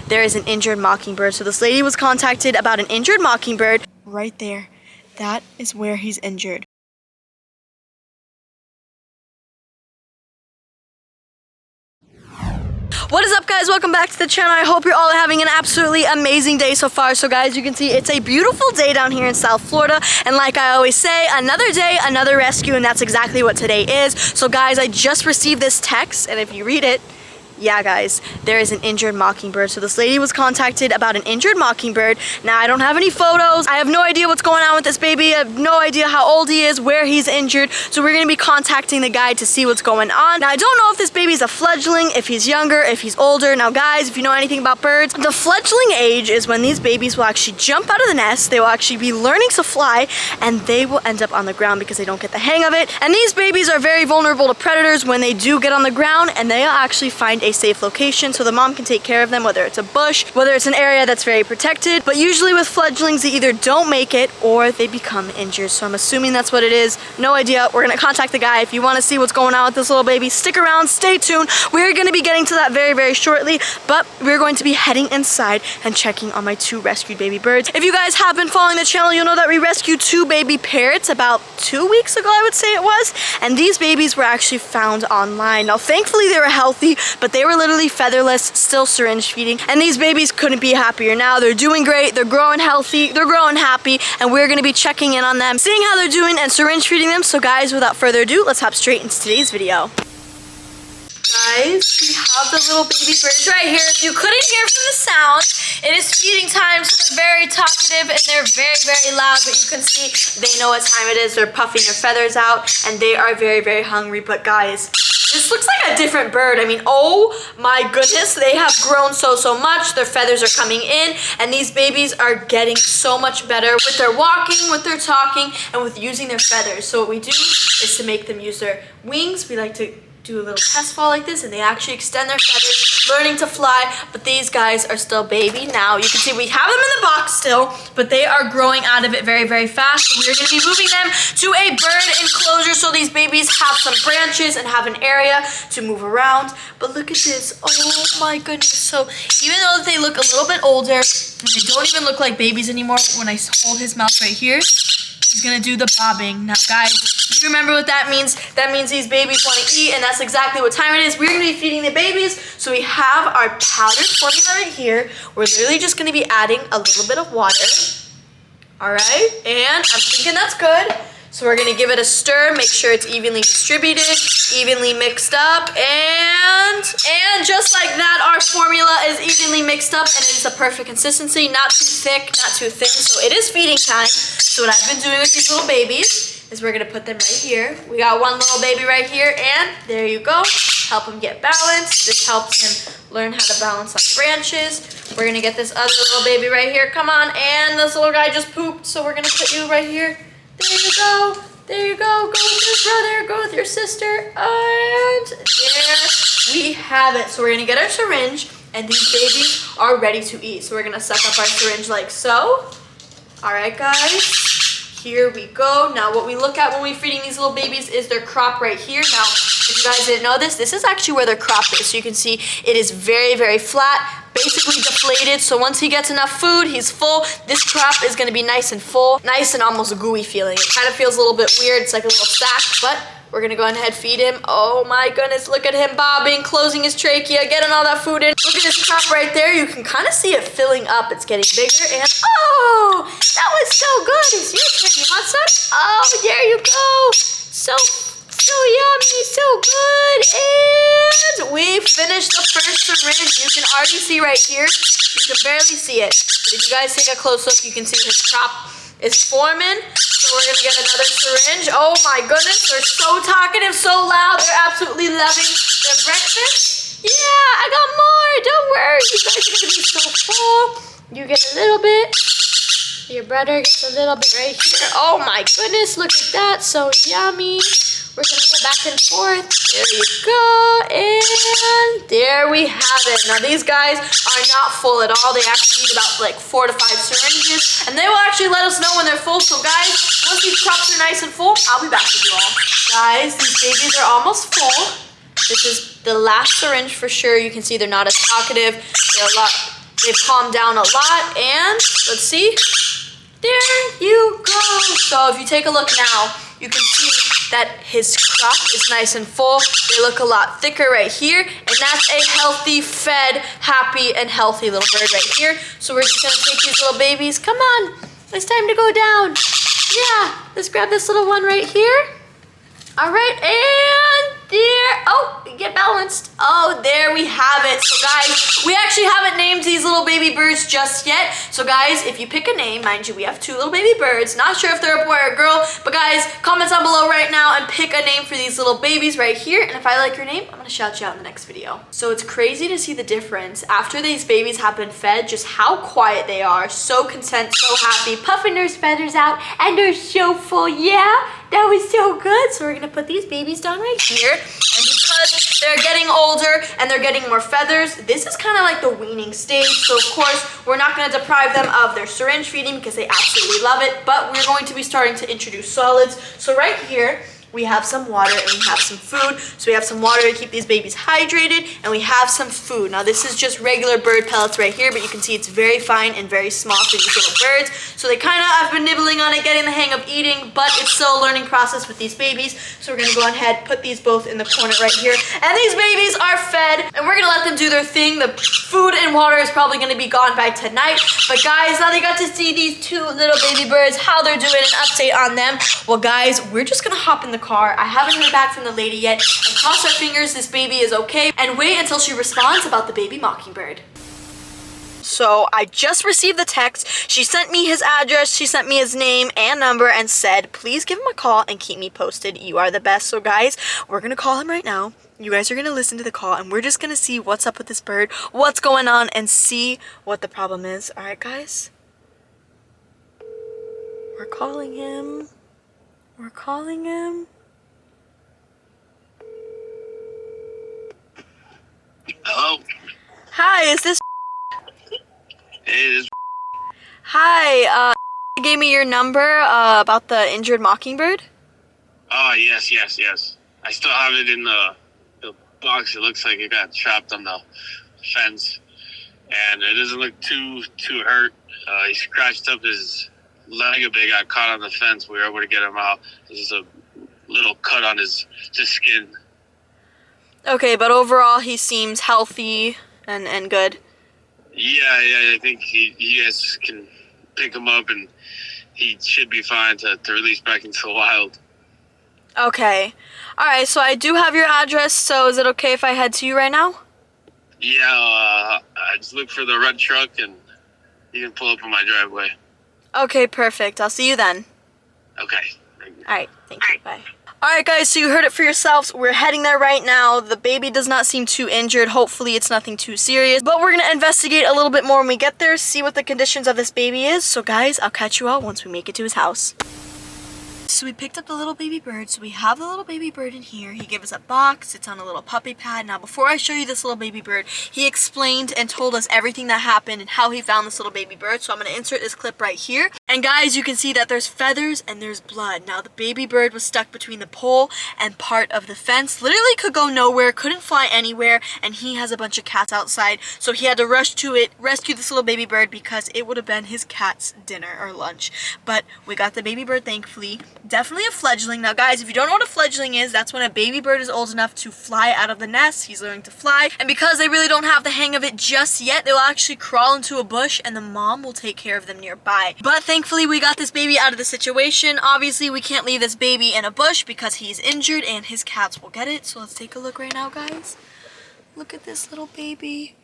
there is an injured mockingbird. So this lady was contacted about an injured mockingbird. Right there, that is where he's injured. What is up, guys? Welcome back to the channel. I hope you're all having an absolutely amazing day so far. So guys, you can see it's a beautiful day down here in South Florida, and like I always say, another day, another rescue, and that's exactly what today is. So guys, I just received this text, and if you read it, yeah guys, there is an injured mockingbird. So this lady was contacted about an injured mockingbird. Now I don't have any photos. I have no idea what's going on with this baby. I have no idea how old he is, where he's injured. So we're gonna be contacting the guy to see what's going on. Now I don't know if this baby's a fledgling, if he's younger, if he's older. Now guys, if you know anything about birds, the fledgling age is when these babies will actually jump out of the nest. They will actually be learning to fly, and they will end up on the ground because they don't get the hang of it. And these babies are very vulnerable to predators when they do get on the ground, and they'll actually find a safe location so the mom can take care of them, whether it's a bush, whether it's an area that's very protected. But usually with fledglings, they either don't make it or they become injured. So I'm assuming that's what it is. No idea. We're gonna contact the guy. If you want to see what's going on with this little baby, stick around, stay tuned. We're gonna be getting to that very, very shortly, but we're going to be heading inside and checking on my two rescued baby birds. If you guys have been following the channel, you'll know that we rescued two baby parrots about 2 weeks ago, I would say it was, and these babies were actually found online. Now thankfully they were healthy, but they were literally featherless, still syringe feeding, and these babies couldn't be happier. Now they're doing great, they're growing healthy, they're growing happy, and we're gonna be checking in on them, seeing how they're doing, and syringe feeding them. So guys, without further ado, let's hop straight into today's video. Guys, we have the little baby birds right here. If you couldn't hear from the sound, it is feeding time, so they're very talkative and they're very, very loud, but you can see they know what time it is. They're puffing their feathers out and they are very, very hungry. But guys, this looks like a different bird. I mean, oh my goodness, they have grown so much. Their feathers are coming in, and these babies are getting so much better with their walking, with their talking, and with using their feathers. So what we do is to make them use their wings. We like to do a little test fall like this, and they actually extend their feathers, learning to fly. But these guys are still baby. Now you can see we have them in the box still, but they are growing out of it very, very fast. So we're going to be moving them to a bird enclosure so these babies have some branches and have an area to move around. But look at this. Oh my goodness. So even though they look a little bit older and they don't even look like babies anymore, when I hold his mouth right here, he's gonna do the bobbing. Now guys, you remember what that means? That means these babies want to eat, and that's exactly what time it is. We're gonna be feeding the babies. So we have our powdered formula right here. We're literally just gonna be adding a little bit of water. All right, and I'm thinking that's good. So we're gonna give it a stir, make sure it's evenly distributed, evenly mixed up, and just like that, our formula is evenly mixed up, and it is a perfect consistency, not too thick, not too thin. So it is feeding time. So what I've been doing with these little babies is we're gonna put them right here. We got one little baby right here, and there you go. Help him get balanced. This helps him learn how to balance on branches. We're gonna get this other little baby right here. Come on, and this little guy just pooped, so we're gonna put you right here. There you go. There you go. Go with your brother. Go with your sister. And there we have it. So we're going to get our syringe, and these babies are ready to eat. So we're going to suck up our syringe like so. All right, guys. Here we go. Now what we look at when we're feeding these little babies is their crop right here. Now, if you guys didn't know this is actually where their crop is. So you can see it is very, very flat, basically deflated. So once he gets enough food, he's full. This crop is gonna be nice and full, nice and almost gooey feeling. It kind of feels a little bit weird. It's like a little sack, but we're gonna go ahead and feed him. Oh my goodness, look at him bobbing, closing his trachea, getting all that food in. Look at his crop right there. You can kind of see it filling up. It's getting bigger, and oh, that was so good. It's your turn. You want some? Oh, there you go. So yummy, so good. And we finished the first syringe. You can already see right here. You can barely see it. But if you guys take a close look, you can see his crop is forming. So we're gonna get another syringe. Oh my goodness, they're so talkative, so loud. They're absolutely loving their breakfast. Yeah, I got more. Don't worry. You guys are gonna be so full. You get a little bit. Your brother gets a little bit right here. Oh my goodness, look at that. So yummy. We're gonna go back and forth. There you go, and there we have it. Now these guys are not full at all. They actually need about like 4 to 5 syringes, and they will actually let us know when they're full. So guys, once these crops are nice and full, I'll be back with you all. Guys, these babies are almost full. This is the last syringe for sure. You can see they're not as talkative. They're a lot They've calmed down a lot, and let's see. There you go. So if you take a look now, you can see that his crop is nice and full. They look a lot thicker right here, and that's a healthy, fed, happy, and healthy little bird right here. So we're just gonna take these little babies. Come on, it's time to go down. Yeah, let's grab this little one right here. All right, and there, oh, get balanced. Oh, there we have it. So guys, we actually haven't named these little baby birds just yet. So guys, if you pick a name, mind you, we have 2 little baby birds. Not sure if they're a boy or a girl, but guys, comment down below right now and pick a name for these little babies right here. And if I like your name, I'm gonna shout you out in the next video. So it's crazy to see the difference after these babies have been fed, just how quiet they are, so content, so happy, puffing their feathers out, and they're so full, yeah? That was so good. So we're gonna put these babies down right here. And because they're getting older and they're getting more feathers, this is kind of like the weaning stage. So of course, we're not gonna deprive them of their syringe feeding because they absolutely love it, but we're going to be starting to introduce solids. So right here, we have some water and we have some food. So we have some water to keep these babies hydrated, and we have some food. Now this is just regular bird pellets right here, but you can see it's very fine and very small for these little birds. So they kind of have been nibbling on it, getting the hang of eating, but it's still a learning process with these babies. So we're gonna go ahead, put these both in the corner right here. And these babies are fed, and we're gonna let them do their thing. The food and water is probably gonna be gone by tonight. But guys, now they got to see these 2 little baby birds, how they're doing, an update on them. Well guys, we're just gonna hop in the car. I haven't heard back from the lady yet, and cross our fingers this baby is okay, and wait until she responds about the baby mockingbird. So I just received the text. She sent me his address, she sent me his name and number, and said please give him a call and keep me posted. You are the best. So guys, we're gonna call him right now. You guys are gonna listen to the call, and we're just gonna see what's up with this bird, what's going on, and see what the problem is. All right guys, we're calling him. We're calling him. Hello? Hi, is this? It is. Hi, gave me your number about the injured mockingbird. Oh, yes. I still have it in the box. It looks like it got trapped on the fence. And it doesn't look too hurt. He scratched up his leg a bit, got caught on the fence. We were able to get him out. There's just a little cut on his skin. Okay, but overall he seems healthy and good. Yeah, I think you guys can pick him up and he should be fine to release back into the wild. Okay. Alright, so I do have your address, so is it okay if I head to you right now? Yeah, I just look for the red truck and you can pull up in my driveway. Okay, perfect. I'll see you then. Okay. Alright, thank you. Bye. Alright guys, so you heard it for yourselves. We're heading there right now. The baby does not seem too injured. Hopefully it's nothing too serious. But we're going to investigate a little bit more when we get there, see what the conditions of this baby is. So guys, I'll catch you out once we make it to his house. So we picked up the little baby bird. So we have the little baby bird in here. He gave us a box. It's on a little puppy pad. Now before I show you this little baby bird, he explained and told us everything that happened and how he found this little baby bird. So I'm going to insert this clip right here. And guys, you can see that there's feathers and there's blood. Now the baby bird was stuck between the pole and part of the fence. Literally could go nowhere, couldn't fly anywhere, and he has a bunch of cats outside. So he had to rush to it, rescue this little baby bird because it would have been his cat's dinner or lunch. But we got the baby bird, thankfully. Definitely a fledgling. Now guys, if you don't know what a fledgling is, that's when a baby bird is old enough to fly out of the nest. He's learning to fly, and because they really don't have the hang of it just yet, they'll actually crawl into a bush and the mom will take care of them nearby. But thankfully we got this baby out of the situation. Obviously we can't leave this baby in a bush because he's injured and his cats will get it. So let's take a look right now guys. Look at this little baby.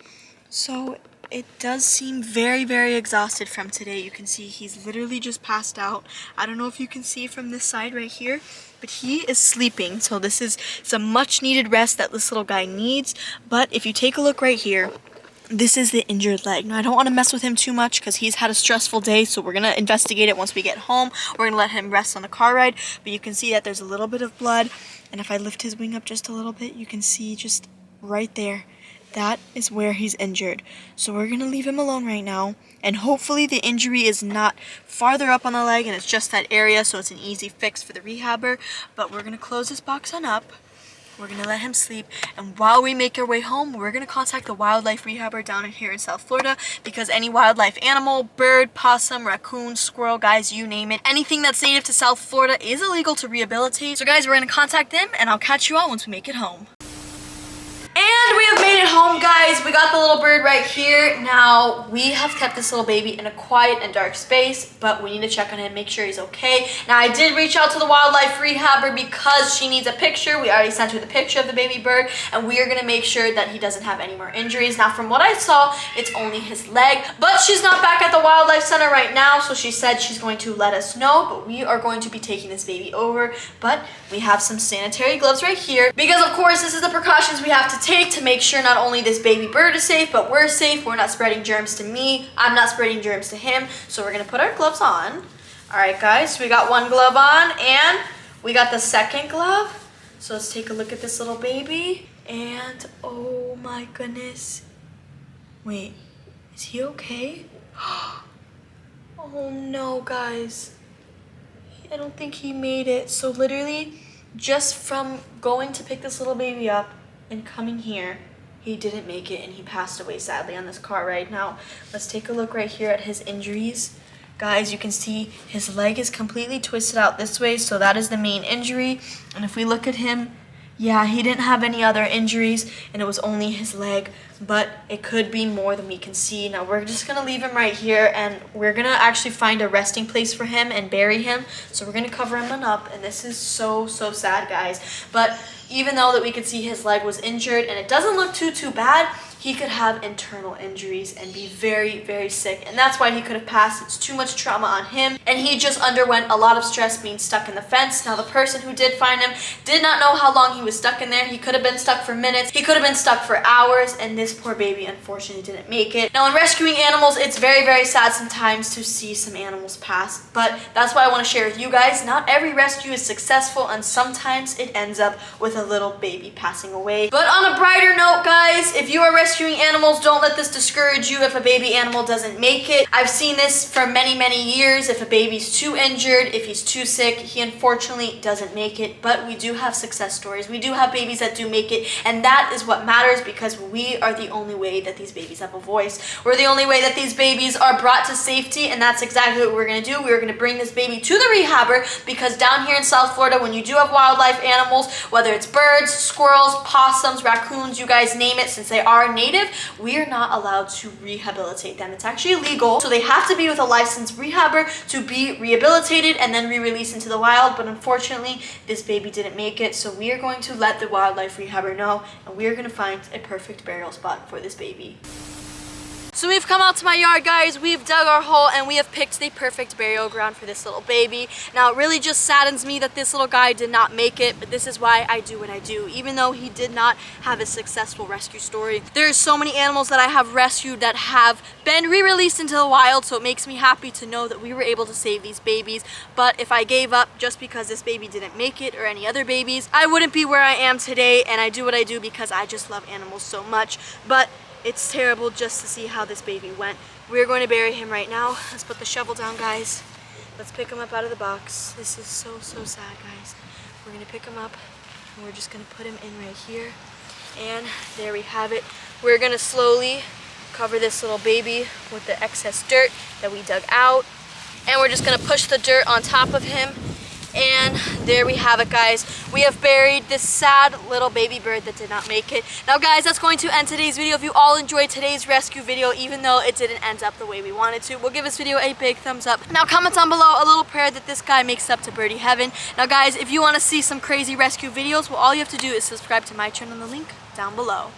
So it does seem very exhausted from today. You can see he's literally just passed out. I don't know if you can see from this side right here, but he is sleeping. So it's a much needed rest that this little guy needs. But if you take a look right here, this is the injured leg. Now I don't want to mess with him too much because he's had a stressful day, so we're going to investigate it once we get home. We're going to let him rest on the car ride, but you can see that there's a little bit of blood, and if I lift his wing up just a little bit, you can see just right there. That is where he's injured. So we're going to leave him alone right now. And hopefully the injury is not farther up on the leg and it's just that area, so it's an easy fix for the rehabber. But we're going to close this box on up. We're gonna let him sleep, and while we make our way home, we're gonna contact the wildlife rehabber down here in South Florida, because any wildlife animal, bird, possum, raccoon, squirrel, guys, you name it, anything that's native to South Florida is illegal to rehabilitate. So guys, we're gonna contact them, and I'll catch you all once we make it home. And we have made it home, guys. We got the little bird right here. Now, we have kept this little baby in a quiet and dark space, but we need to check on him, make sure he's okay. Now, I did reach out to the wildlife rehabber because she needs a picture. We already sent her the picture of the baby bird, and we are gonna make sure that he doesn't have any more injuries. Now, from what I saw, it's only his leg, but she's not back at the wildlife center right now, so she said she's going to let us know, but we are going to be taking this baby over. But we have some sanitary gloves right here, because of course, this is the precautions we have to take to make sure not only this baby bird is safe, but we're safe. We're not spreading germs to me. I'm not spreading germs to him. So we're gonna put our gloves on. All right, guys, we got one glove on and we got the second glove. So let's take a look at this little baby. And oh my goodness. Wait, is he okay? Oh no, guys. I don't think he made it. So literally, just from going to pick this little baby up and coming here, he didn't make it and he passed away sadly on this car right now. Let's take a look right here at his injuries. Guys, you can see his leg is completely twisted out this way, so that is the main injury. And if we look at him, yeah, he didn't have any other injuries and it was only his leg, but it could be more than we can see. Now we're just gonna leave him right here, and we're gonna actually find a resting place for him and bury him. So we're gonna cover him up, and this is so sad, guys. But even though that we could see his leg was injured and it doesn't look too bad, he could have internal injuries and be very sick, and that's why he could have passed. It's too much trauma on him, and he just underwent a lot of stress being stuck in the fence. Now the person who did find him did not know how long he was stuck in there. He could have been stuck for minutes, he could have been stuck for hours, and this poor baby unfortunately didn't make it. Now in rescuing animals, it's very sad sometimes to see some animals pass, but that's why I want to share with you guys, not every rescue is successful, and sometimes it ends up with a little baby passing away. But on a brighter note, guys, if you are rescuing animals, don't let this discourage you if a baby animal doesn't make it. I've seen this for many years. If a baby's too injured, if he's too sick, he unfortunately doesn't make it. But we do have success stories. We do have babies that do make it, and that is what matters, because we are the only way that these babies have a voice. We're the only way that these babies are brought to safety, and that's exactly what we're gonna do. We're gonna bring this baby to the rehabber, because down here in South Florida, when you do have wildlife animals, whether it's birds, squirrels, possums, raccoons, you guys name it, since they are native, we are not allowed to rehabilitate them. It's actually illegal, so they have to be with a licensed rehabber to be rehabilitated and then re-released into the wild. But unfortunately, this baby didn't make it, so we are going to let the wildlife rehabber know, and we are going to find a perfect burial spot for this baby. So we've come out to my yard, guys. We've dug our hole and we have picked the perfect burial ground for this little baby. Now it really just saddens me that this little guy did not make it, but this is why I do what I do. Even though he did not have a successful rescue story, there's so many animals that I have rescued that have been re-released into the wild, so it makes me happy to know that we were able to save these babies. But if I gave up just because this baby didn't make it, or any other babies, I wouldn't be where I am today, and I do what I do because I just love animals so much. But it's terrible just to see how this baby went. We're going to bury him right now. Let's put the shovel down, guys. Let's pick him up out of the box. This is so sad, guys. We're going to pick him up and we're just going to put him in right here. And there we have it. We're going to slowly cover this little baby with the excess dirt that we dug out. And we're just going to push the dirt on top of him. And there we have it, guys. We have buried this sad little baby bird that did not make it. Now, guys, that's going to end today's video. If you all enjoyed today's rescue video, even though it didn't end up the way we wanted to, we'll give this video a big thumbs up. Now, comment down below a little prayer that this guy makes up to Birdie Heaven. Now, guys, if you want to see some crazy rescue videos, well, all you have to do is subscribe to my channel in the link down below.